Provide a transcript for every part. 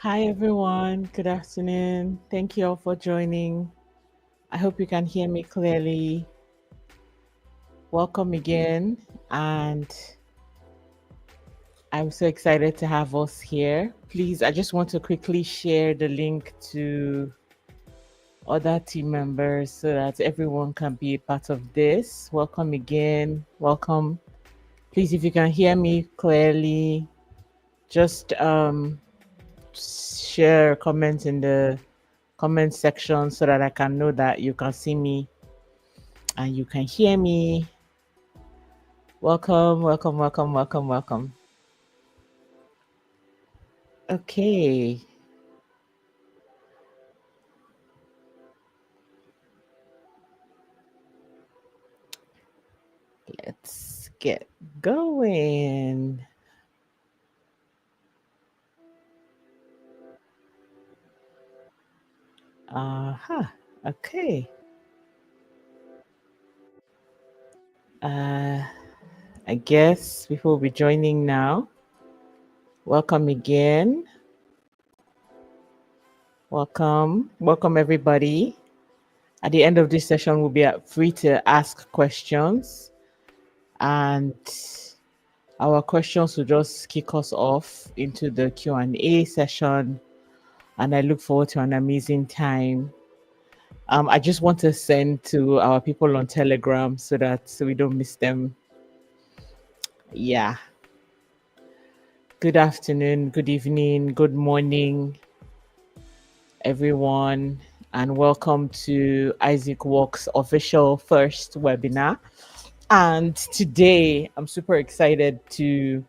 Hi, everyone. Good afternoon. Thank you all for joining. I hope you can hear me clearly. Welcome again. And I'm so excited to have us here. Please, I just want to quickly share the link to other team members so that everyone can be a part of this. Welcome again. Welcome. Please, if you can hear me clearly, just share comments in the comment section so that I can know that you can see me and you can hear me. Welcome, welcome, welcome, welcome, welcome. Okay, let's get going. Uh-huh. Okay. Uh I guess people will be joining now. Welcome again. Welcome. Welcome everybody. At the end of this session, we'll be free to ask questions and our questions will just kick us off into the Q&A session, and I look forward to an amazing time. I just want to send to our people on Telegram so we don't miss them. Yeah. Good afternoon, good evening, good morning, everyone, and welcome to Isaac Walk's official first webinar. And today, I'm super excited to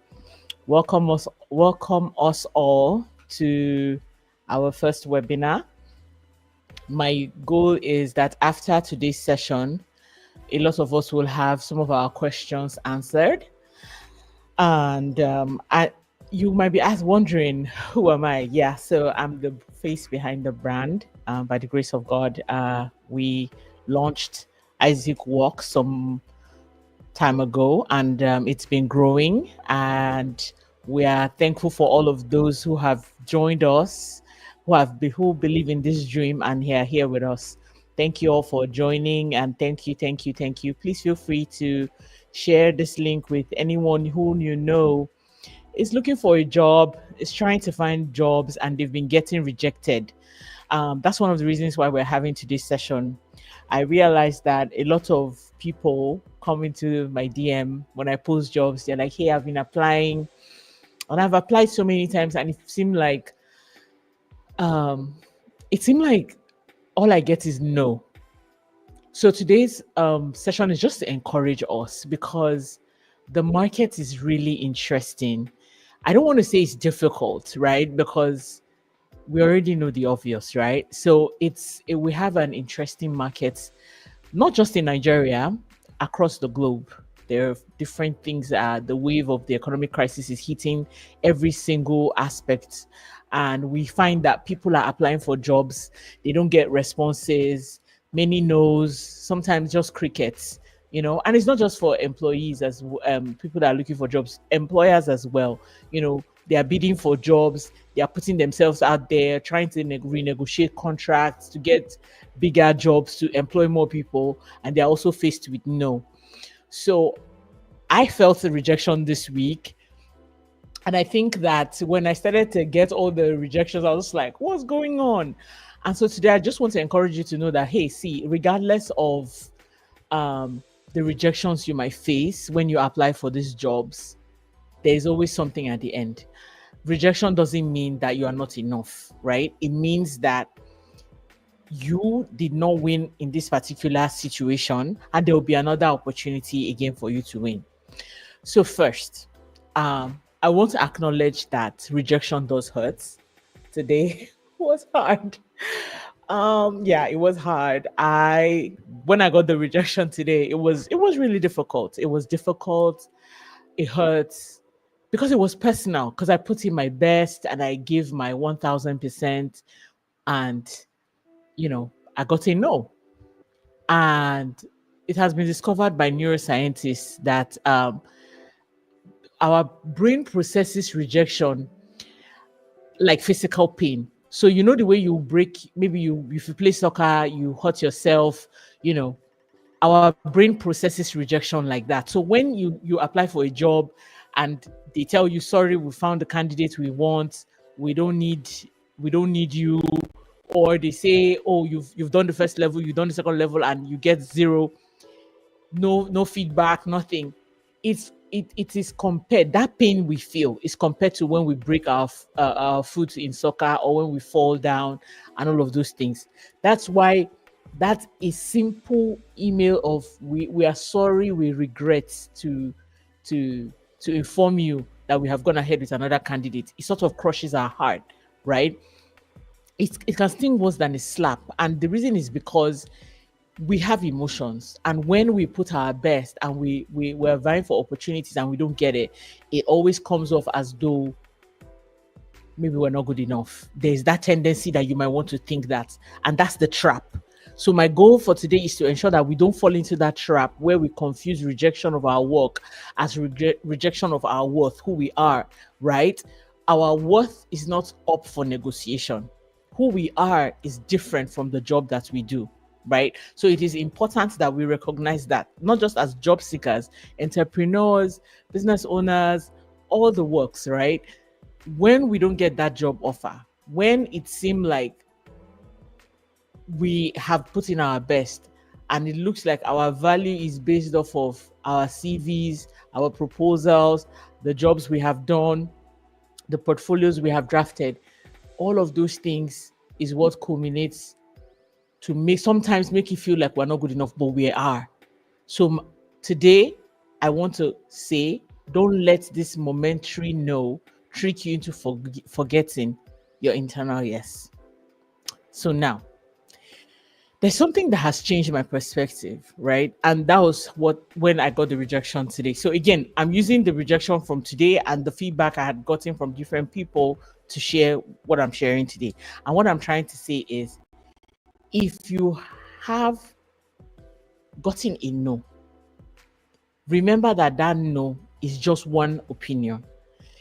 welcome us all to our first webinar. My goal is that after today's session, a lot of us will have some of our questions answered. And you might be wondering, who am I? Yeah, so I'm the face behind the brand. By the grace of God, we launched Isaac Walk some time ago, and it's been growing. And we are thankful for all of those who have joined us, who believe in this dream and are here with us. Thank you all for joining, and thank you. Please feel free to share this link with anyone who you know is looking for a job, is trying to find jobs, and they've been getting rejected. That's one of the reasons why we're having today's session. I realized that a lot of people come into my DM when I post jobs. They're like, "Hey, I've been applying, and I've applied so many times, and um, it seemed like all I get is no." So today's session is just to encourage us because the market is really interesting. I don't want to say it's difficult, right? Because we already know the obvious, right? So we have an interesting market, not just in Nigeria, across the globe. There are different things. The wave of the economic crisis is hitting every single aspect, and we find that people are applying for jobs, they don't get responses, many no's, sometimes just crickets. And it's not just for employees people that are looking for jobs, employers as well. They are bidding for jobs, they are putting themselves out there, trying to renegotiate contracts to get bigger jobs to employ more people, and they're also faced with no. So I felt a rejection this week. And I think that when I started to get all the rejections, I was like, what's going on? And so today I just want to encourage you to know that, hey, see, regardless of um, the rejections you might face when you apply for these jobs, there's always something at the end. Rejection doesn't mean that you are not enough, right? It means that you did not win in this particular situation, and there will be another opportunity again for you to win. So first, I want to acknowledge that rejection does hurt. Today was hard. Yeah, it was hard. When I got the rejection today, it was really difficult. It was difficult. It hurts because it was personal, because I put in my best and I give my 1000%, and I got a no. And it has been discovered by neuroscientists that our brain processes rejection like physical pain. So you know the way you break, maybe you if you play soccer, you hurt yourself, you know, our brain processes rejection like that. So when you apply for a job and they tell you, sorry, we found the candidate we want, we don't need we don't need you, or they say, oh, you've done the first level, you've done the second level, and you get zero, no feedback, nothing. It is compared, that pain we feel is compared to when we break our foot in soccer, or when we fall down and all of those things. That's why that a simple email of we are sorry, we regret to to inform you that we have gone ahead with another candidate, it sort of crushes our heart, right? It can sting worse than a slap, and the reason is because we have emotions, and when we put our best and we're vying for opportunities and we don't get it, it always comes off as though maybe we're not good enough. There's that tendency that you might want to think that, and that's the trap. So my goal for today is to ensure that we don't fall into that trap where we confuse rejection of our work as rejection of our worth, who we are, right? Our worth is not up for negotiation. Who we are is different from the job that we do, right? So it is important that we recognize that, not just as job seekers, entrepreneurs, business owners, all the works, right? When we don't get that job offer, when it seems like we have put in our best and it looks like our value is based off of our CVs, our proposals, the jobs we have done, the portfolios we have drafted, all of those things is what culminates to sometimes make you feel like we're not good enough, but we are. So today, I want to say, don't let this momentary no trick you into forgetting your internal yes. So now, there's something that has changed my perspective, right? And that was when I got the rejection today. So again, I'm using the rejection from today and the feedback I had gotten from different people to share what I'm sharing today. And what I'm trying to say is, if you have gotten a no, remember that that no is just one opinion.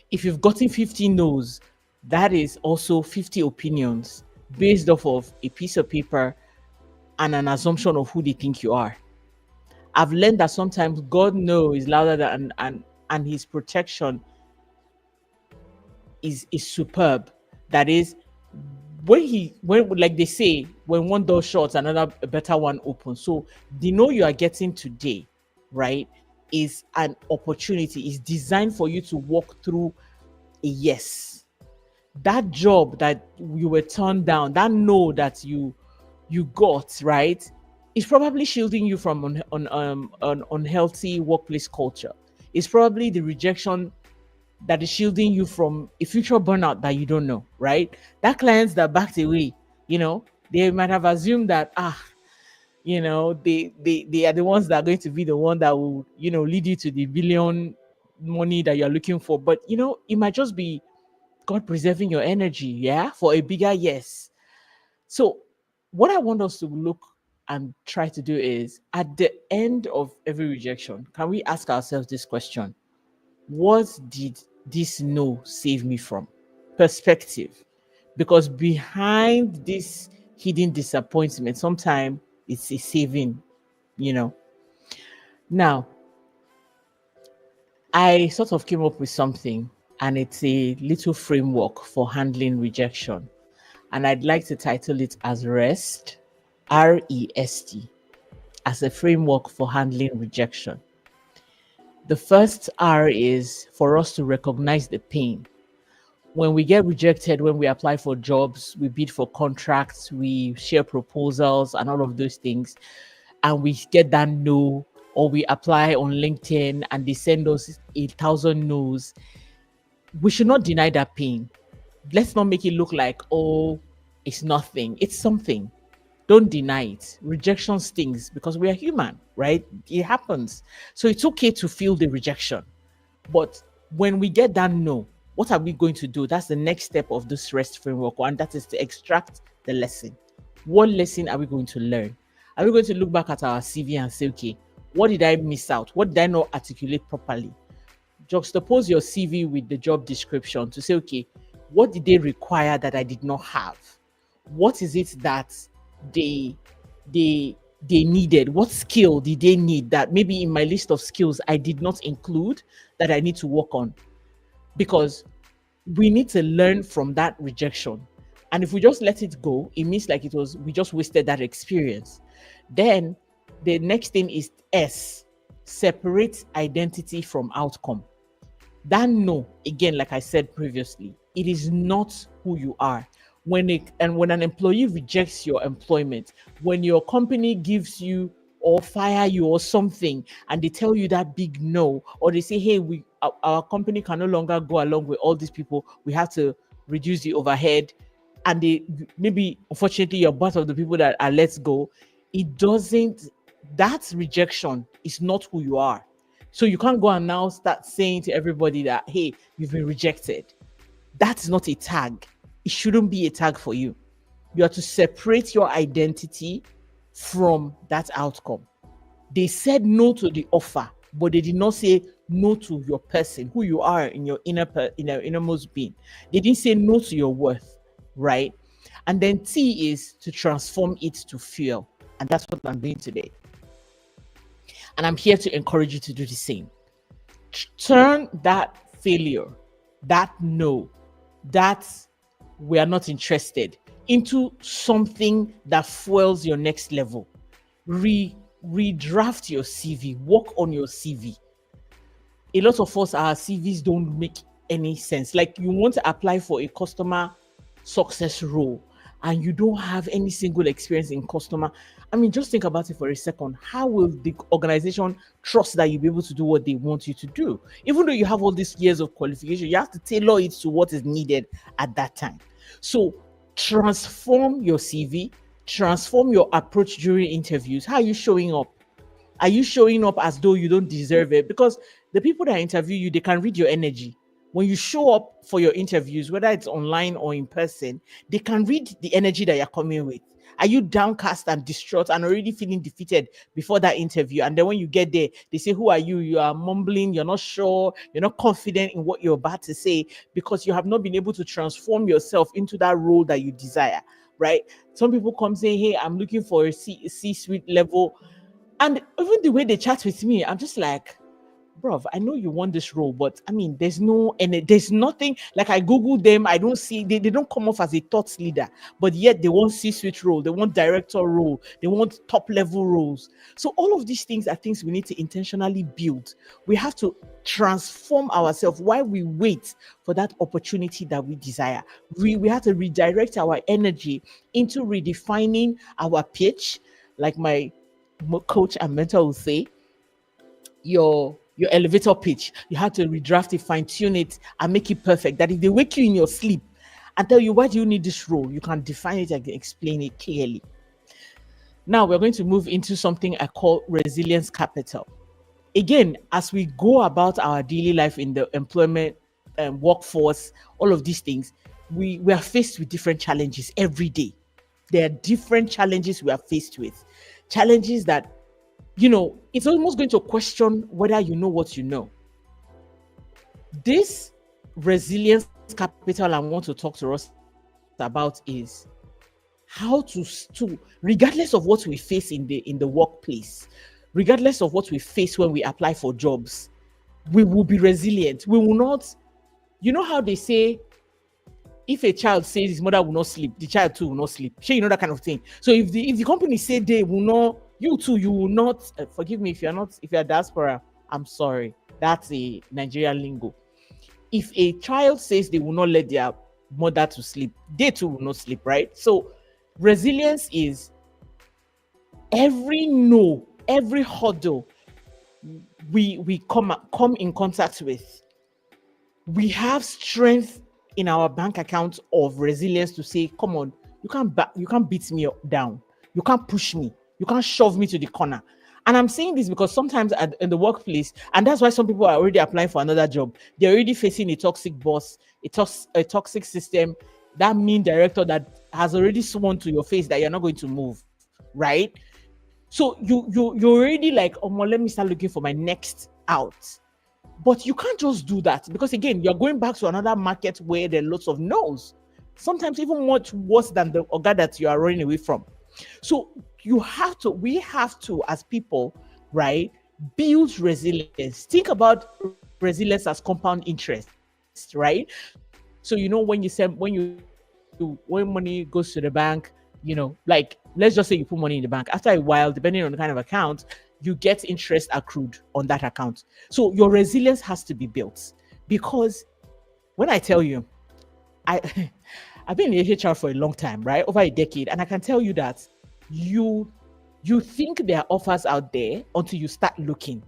If you've gotten 50 no's, that is also 50 opinions based off of a piece of paper and an assumption of who they think you are. I've learned that sometimes God knows is louder than and his protection is superb. That is, when like they say, when one door shuts, another a better one opens. So the know you are getting today, right, is an opportunity, is designed for you to walk through a yes. That job that you were turned down, that no that you got, right, is probably shielding you from an unhealthy workplace culture. It's probably the rejection that is shielding you from a future burnout that you don't know, right? That clients that backed away, they might have assumed that they are the ones that are going to be the one that will lead you to the billion money that you're looking for. But it might just be God preserving your energy, yeah, for a bigger yes. So what I want us to look and try to do is, at the end of every rejection, can we ask ourselves this question: what did this no save me from? Perspective. Because behind this hidden disappointment, sometimes it's a saving, you know. Now, I sort of came up with something, and it's a little framework for handling rejection. And I'd like to title it as REST, REST, as a framework for handling rejection. The first R is for us to recognize the pain. When we get rejected, when we apply for jobs, we bid for contracts, we share proposals and all of those things, and we get that no, or we apply on LinkedIn and they send us 1,000 no's, we should not deny that pain. Let's not make it look like, oh, it's nothing. It's something. Don't deny it. Rejection stings because we are human, right? It happens. So it's okay to feel the rejection. But when we get that no, what are we going to do? That's the next step of this REST framework, and that is to extract the lesson. What lesson are we going to learn? Are we going to look back at our CV and say, okay, what did I miss out? What did I not articulate properly? Juxtapose your CV with the job description to say, okay, What did they require that I did not have? What is it that they they they needed? What skill did they need that maybe in my list of skills I did not include that I need to work on? Because we need to learn from that rejection. And if we just let it go, it means like it was, we just wasted that experience. Then the next thing is S, separate identity from outcome. That no, again, like I said previously, it is not who you are. When an employee rejects your employment, when your company gives you or fire you or something, and they tell you that big no, or they say, hey, our company can no longer go along with all these people, we have to reduce the overhead, and they, maybe unfortunately you're part of the people that are let go, it doesn't, that rejection is not who you are. So you can't go and now start saying to everybody that, hey, you've been rejected. That's not a tag. It shouldn't be a tag for you. You have to separate your identity from that outcome. They said no to the offer, but they did not say no to your person, who you are in your innermost being. They didn't say no to your worth, right? And then T is to transform it to fuel. And that's what I'm doing today. And I'm here to encourage you to do the same. Turn that failure, that no, that we are not interested, into something that fuels your next level. Redraft your CV, work on your CV. A lot of us, our CVs don't make any sense. Like, you want to apply for a customer success role and you don't have any single experience in customer. I mean, just think about it for a second. How will the organization trust that you'll be able to do what they want you to do? Even though you have all these years of qualification, you have to tailor it to what is needed at that time. So transform your CV, transform your approach during interviews. How are you showing up? Are you showing up as though you don't deserve it? Because the people that interview you, they can read your energy. When you show up for your interviews, whether it's online or in person, they can read the energy that you're coming with. Are you downcast and distraught and already feeling defeated before that interview? And then when you get there, they say, who are you? You are mumbling, you're not sure, you're not confident in what you're about to say because you have not been able to transform yourself into that role that you desire, right? Some people come saying, hey, I'm looking for a C-suite level. And even the way they chat with me, I'm just like, bro, I know you want this role, but I mean, there's nothing. Like, I Google them, I don't see, they don't come off as a thought leader, but yet they want C-suite role, they want director role, they want top level roles. So all of these things are things we need to intentionally build. We have to transform ourselves while we wait for that opportunity that we desire. We have to redirect our energy into redefining our pitch, like my coach and mentor will say, your elevator pitch. You have to redraft it, fine tune it, and make it perfect. That if they wake you in your sleep and tell you why do you need this role, you can define it and explain it clearly. Now we're going to move into something I call resilience capital. Again, as we go about our daily life in the employment workforce, all of these things, we are faced with different challenges every day. There are different challenges we are faced with. Challenges that, it's almost going to question whether you know what you know. This resilience capital I want to talk to us about is how to regardless of what we face in the workplace, regardless of what we face when we apply for jobs, we will be resilient. We will not, how they say, if a child says his mother will not sleep, the child too will not sleep. Sure, that kind of thing. So if the company say they will not, you too, you will not. Forgive me if you're diaspora. I'm sorry. That's a Nigerian lingo. If a child says they will not let their mother to sleep, they too will not sleep, right? So resilience is every no, every hurdle we come in contact with. We have strength in our bank account of resilience to say, come on, you can't beat me down. You can't push me. You can't shove me to the corner. And I'm saying this because sometimes in the workplace, and that's why some people are already applying for another job. They're already facing a toxic boss, a toxic system, that mean director that has already sworn to your face that you're not going to move, right? So you're already like, oh, well, let me start looking for my next out. But you can't just do that because, again, you're going back to another market where there are lots of no's, sometimes even much worse than the organ that you are running away from. So we have to, as people, right, build resilience. Think about resilience as compound interest, right? So when money goes to the bank, like let's just say you put money in the bank. After a while, depending on the kind of account, you get interest accrued on that account. So your resilience has to be built because when I tell you, I I've been in HR for a long time, right? Over a decade. And I can tell you that you you think there are offers out there until you start looking.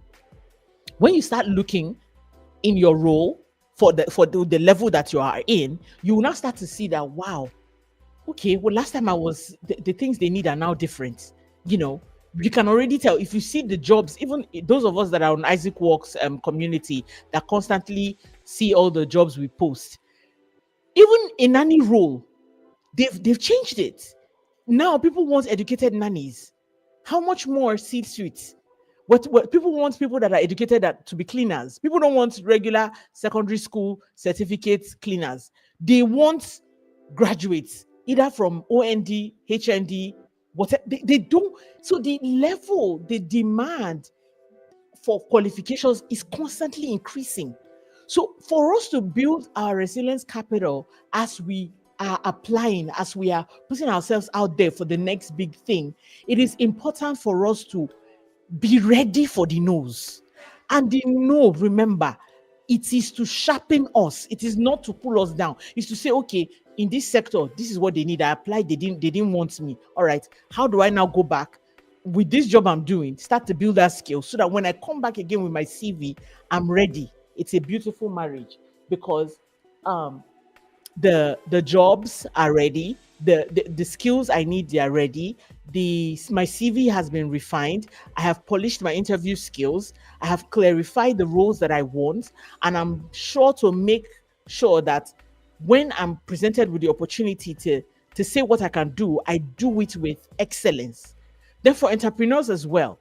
When you start looking in your role for the level that you are in, you will now start to see that, wow, okay, well, last time I was, the things they need are now different. You know, you can already tell if you see the jobs, even those of us that are on Isaac Works community that constantly see all the jobs we post, even in any role, they've changed it. Now people want educated nannies. How much more C-suite? What people want, people that are educated to be cleaners. People don't want regular secondary school certificate cleaners. They want graduates either from OND, HND, whatever. They don't. So the level, the demand for qualifications is constantly increasing. So for us to build our resilience capital as we are applying, as we are putting ourselves out there for the next big thing, it is important for us to be ready for the no's. And the no, remember, it is to sharpen us. It is not to pull us down. It's to say, okay, in this sector, this is what they need. I applied, they didn't want me. All right. How do I now go back with this job I'm doing? Start to build that skill so that when I come back again with my CV, I'm ready. It's a beautiful marriage because um the jobs are ready, the skills I need, they are ready, the my CV has been refined, I have polished my interview skills, I have clarified the roles that I want, and I'm sure to make sure that when I'm presented with the opportunity to say what I can do, I do it with excellence. Then for entrepreneurs as well,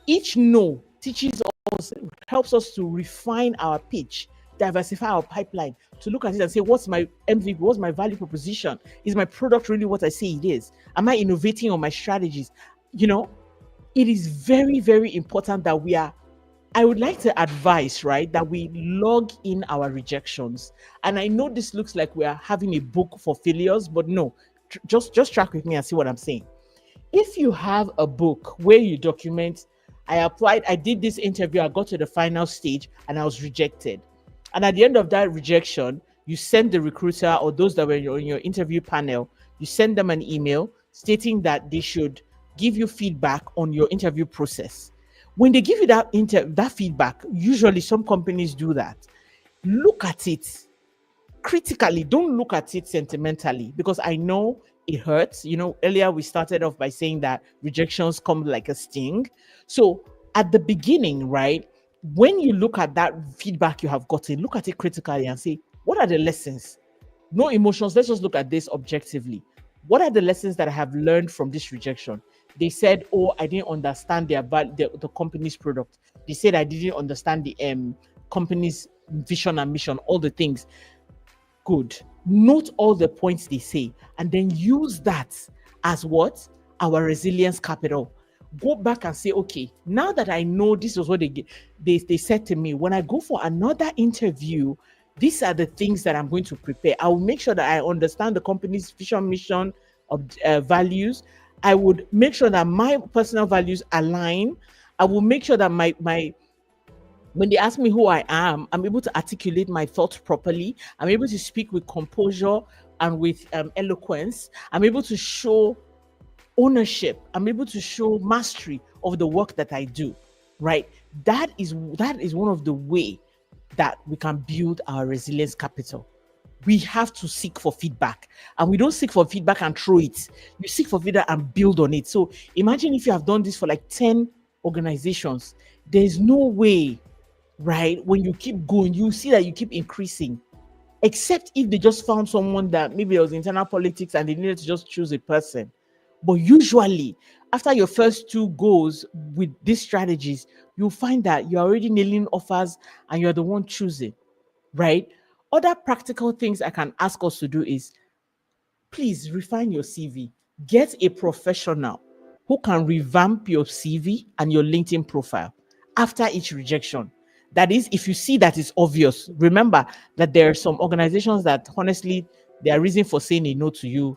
each no teaches us, helps us to refine our pitch, diversify our pipeline, to look at it and say, what's my MVP? What's my value proposition? Is my product really what I say it is? Am I innovating on my strategies? You know, it is very, very important that I would like to advise, right, that we log in our rejections. And I know this looks like we are having a book for failures, but no, just track with me and see what I'm saying. If you have a book where you document, I applied, I did this interview, I got to the final stage and I was rejected. And at the end of that rejection, you send the recruiter or those that were in your interview panel, you send them an email stating that they should give you feedback on your interview process. When they give you that feedback, usually some companies do that. Look at it critically, don't look at it sentimentally, because I know it hurts. Earlier we started off by saying that rejections come like a sting. So at the beginning, right, when you look at that feedback you have gotten, look at it critically and say, what are the lessons? No emotions. Let's just look at this objectively. What are the lessons that I have learned from this rejection? They said, oh, I didn't understand the company's product. They said I didn't understand the company's vision and mission, all the things. Good. Note all the points they say and then use that as what? Our resilience capital. Go back and say, okay, now that I know this was what they said to me, when I go for another interview, these are the things that I'm going to prepare. I will make sure that I understand the company's vision, mission, of values. I would make sure that my personal values align. I will make sure that my when they ask me who I am, I'm able to articulate my thoughts properly. I'm able to speak with composure and with eloquence. I'm able to show ownership. I'm able to show mastery of the work that I do. Right? That is one of the way that we can build our resilience capital. We have to seek for feedback, and we don't seek for feedback and throw it. You seek for feedback and build on it. So imagine if you have done this for like 10 organizations. There's no way, right? When you keep going, you see that you keep increasing, except if they just found someone that maybe it was internal politics and they needed to just choose a person. But usually, after your first two goes with these strategies, you'll find that you're already nailing offers and you're the one choosing, right? Other practical things I can ask us to do is please refine your CV. Get a professional who can revamp your CV and your LinkedIn profile after each rejection. That is, if you see that it's obvious, remember that there are some organizations that honestly, their reason for saying a no to you,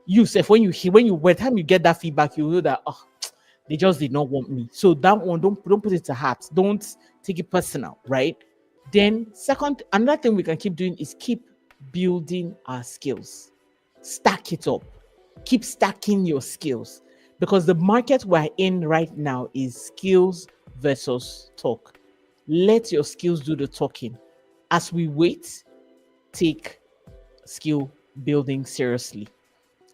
you say when you hear when you by the time you get that feedback, you know that oh, they just did not want me. So that one, don't put it to heart. Don't take it personal, right? Then second, another thing we can keep doing is keep building our skills. Stack it up. Keep stacking your skills because the market we're in right now is skills versus talk. Let your skills do the talking. As we wait, take skill building seriously.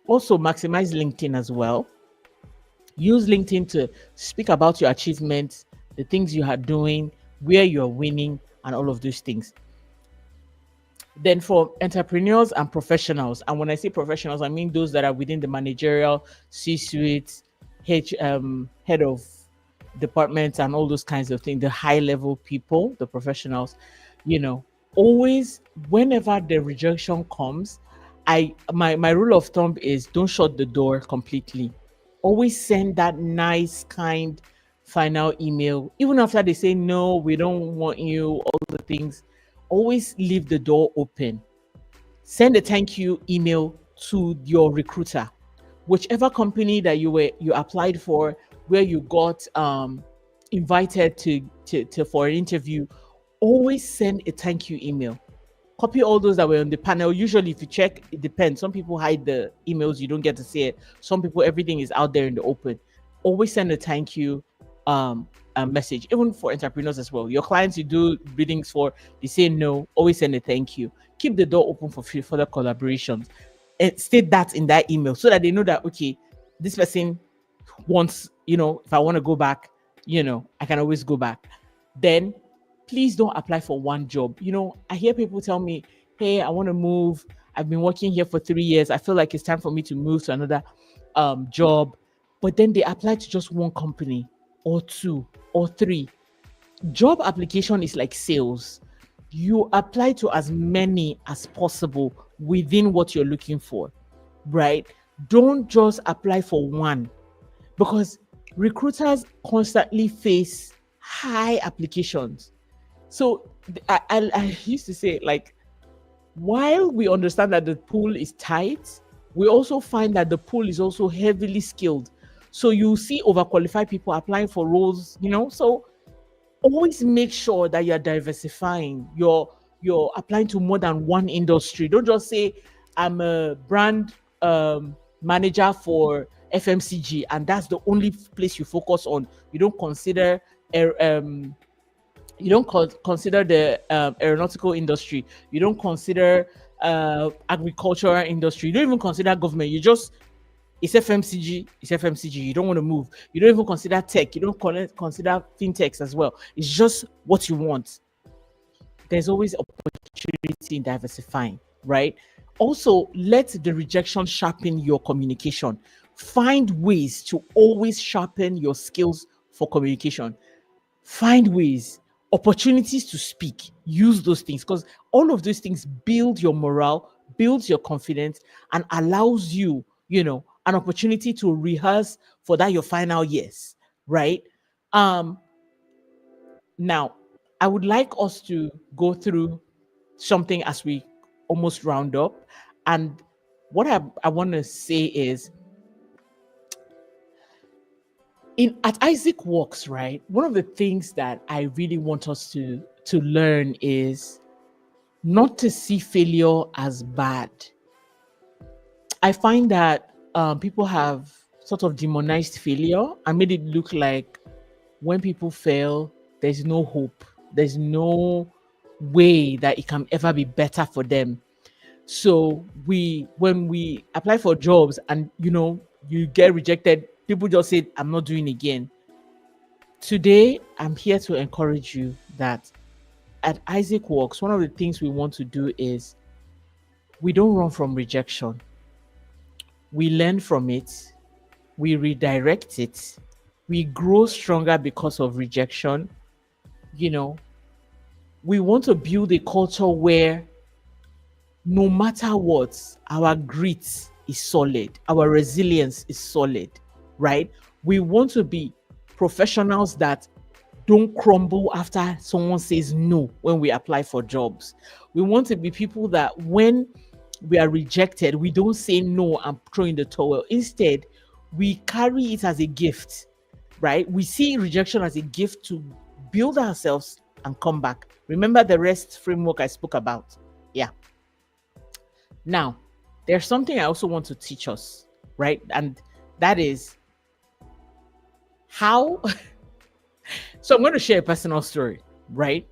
Also, maximize LinkedIn as well. Use LinkedIn to speak about your achievements, the things you are doing, where you're winning, and all of those things. Then for entrepreneurs and professionals, and when I say professionals, I mean those that are within the managerial C-suite, head of departments, and all those kinds of things, the high level people, the professionals, you know, always whenever the rejection comes, my rule of thumb is don't shut the door completely. Always send that nice, kind final email, even after they say no, we don't want you, all the things. Always leave the door open. Send a thank you email to your recruiter, whichever company that you applied for, where you got invited to for an interview. Always send a thank you email. Copy all those that were on the panel. Usually, if you check, it depends. Some people hide the emails, you don't get to see it. Some people, everything is out there in the open. Always send a thank you message, even for entrepreneurs as well. Your clients you do biddings for, they say no, always send a thank you. Keep the door open for further collaborations. And state that in that email so that they know that okay, this person wants, if I want to go back, I can always go back. Then please don't apply for one job. I hear people tell me, hey, I want to move. I've been working here for 3 years. I feel like it's time for me to move to another job. But then they apply to just one company or two or three. Job application is like sales. You apply to as many as possible within what you're looking for, right? Don't just apply for one because recruiters constantly face high applications. So I used to say, like, while we understand that the pool is tight, we also find that the pool is also heavily skilled. So you see overqualified people applying for roles, so always make sure that you're diversifying. You're applying to more than one industry. Don't just say I'm a brand manager for FMCG and that's the only place you focus on. You don't consider consider the aeronautical industry. You don't consider agricultural industry. You don't even consider government. You just it's FMCG. It's FMCG. You don't want to move. You don't even consider tech. You don't consider fintechs as well. It's just what you want. There's always opportunity in diversifying, right? Also, let the rejection sharpen your communication. Find ways to always sharpen your skills for communication. Find ways, opportunities to speak. Use those things because all of those things build your morale, builds your confidence, and allows you, an opportunity to rehearse for that your final yes, right? Um, Now, I would like us to go through something as we almost round up. And what I want to say is in at Isaac Walks, right? One of the things that I really want us to learn is not to see failure as bad. I find that people have sort of demonized failure and made it look like when people fail, there's no hope. There's no way that it can ever be better for them. So when we apply for jobs and you get rejected, people just say, I'm not doing again. Today, I'm here to encourage you that at Isaac Walks, one of the things we want to do is we don't run from rejection. We learn from it, we redirect it, we grow stronger because of rejection. You know, we want to build a culture where no matter what, our grit is solid, our resilience is solid, right? We want to be professionals that don't crumble after someone says no when we apply for jobs. We want to be people that when we are rejected, we don't say no and throw in the towel. Instead, we carry it as a gift, right? We see rejection as a gift to build ourselves and come back. Remember the rest framework I spoke about? Yeah. Now, there's something I also want to teach us, right? And that is how. So I'm going to share a personal story, right?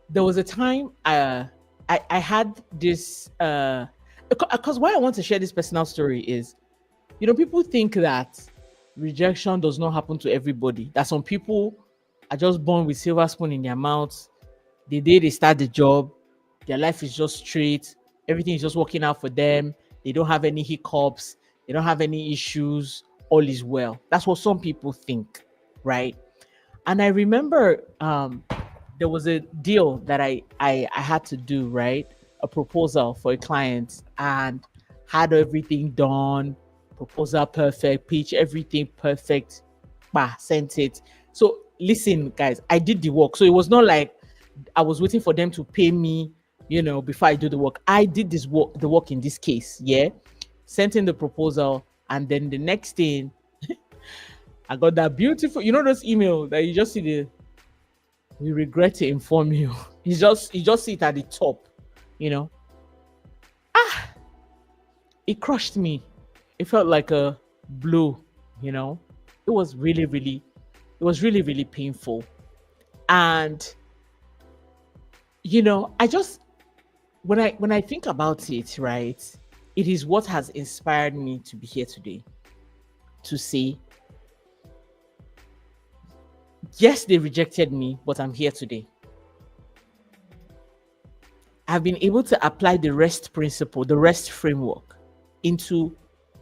There was a time I had this because why I want to share this personal story is, people think that rejection does not happen to everybody. That some people are just born with silver spoon in their mouths. The day they start the job, their life is just straight. Everything is just working out for them. They don't have any hiccups. They don't have any issues. All is well. That's what some people think, right? And I remember there was a deal that I had to do, right? A proposal for a client, and had everything done, proposal perfect, pitch everything perfect, bah, sent it. So listen, guys, I did the work. So it was not like I was waiting for them to pay me, before I do the work. I did the work in this case, yeah. Sent in the proposal, and then the next thing, I got that beautiful, those email that you just see we regret to inform you. You just see it at the top, you know. It crushed me. It felt like a blow, you know. It was really painful. And I just when I think about it, right, it is what has inspired me to be here today. To say, yes, they rejected me, but I'm here today. I've been able to apply the REST principle, the REST framework into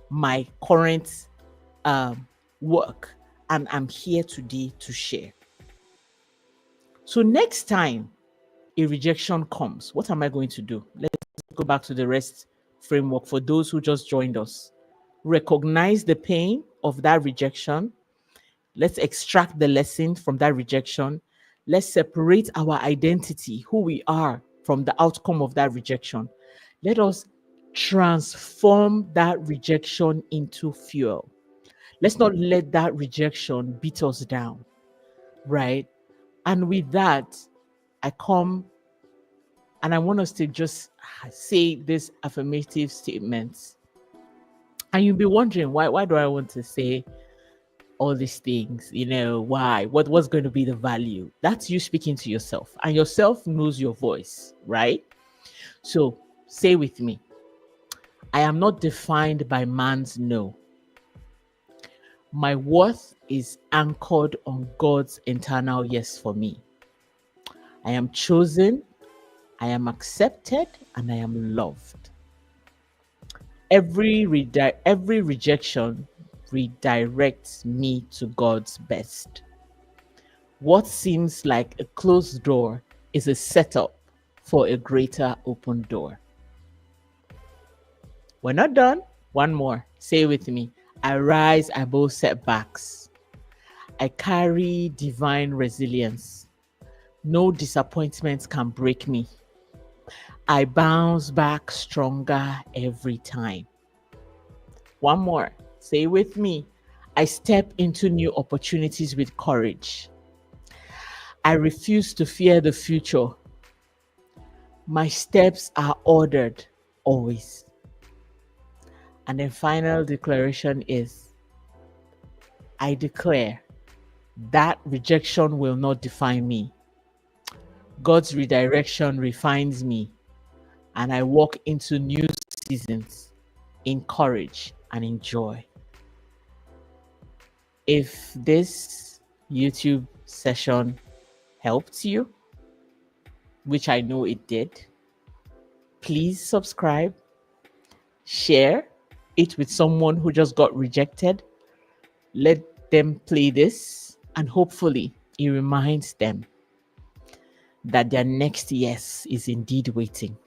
my current work, and I'm here today to share. So next time a rejection comes, what am I going to do? Let's go back to the REST framework for those who just joined us. Recognize the pain of that rejection. Let's extract the lesson from that rejection. Let's separate our identity, who we are, from the outcome of that rejection. Let us transform that rejection into fuel. Let's not let that rejection beat us down, right? And with that, I come and I want us to just say these affirmative statements. And you'll be wondering, why do I want to say all these things? Why? What's going to be the value? That's you speaking to yourself, and yourself knows your voice, right? So say with me, I am not defined by man's no. My worth is anchored on God's internal yes for me. I am chosen, I am accepted, and I am loved. Every rejection redirects me to God's best. What seems like a closed door is a setup for a greater open door. We're not done. One more. Say with me. I rise above setbacks. I carry divine resilience. No disappointments can break me. I bounce back stronger every time. One more. Say with me. I step into new opportunities with courage. I refuse to fear the future. My steps are ordered always. And the final declaration is, I declare that rejection will not define me. God's redirection refines me, and I walk into new seasons in courage and in joy. If this YouTube session helped you, which I know it did, please subscribe, share it with someone who just got rejected, Let them play this, and hopefully it reminds them that their next yes is indeed waiting,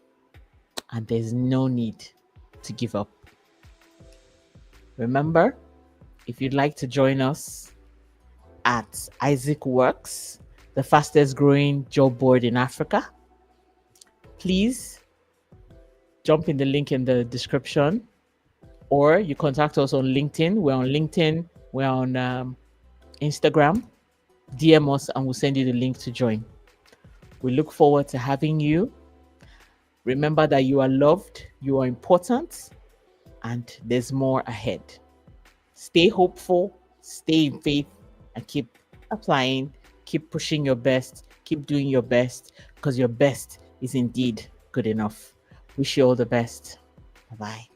and there's no need to give up. Remember, if you'd like to join us at Isaac Works, the fastest growing job board in Africa, please jump in the link in the description, or you contact us on LinkedIn. We're on LinkedIn, we're on Instagram. DM us and we'll send you the link to join. We look forward to having you. Remember that you are loved, you are important, and there's more ahead. Stay hopeful, stay in faith, and keep applying, keep pushing your best, keep doing your best, because your best is indeed good enough. Wish you all the best. Bye bye.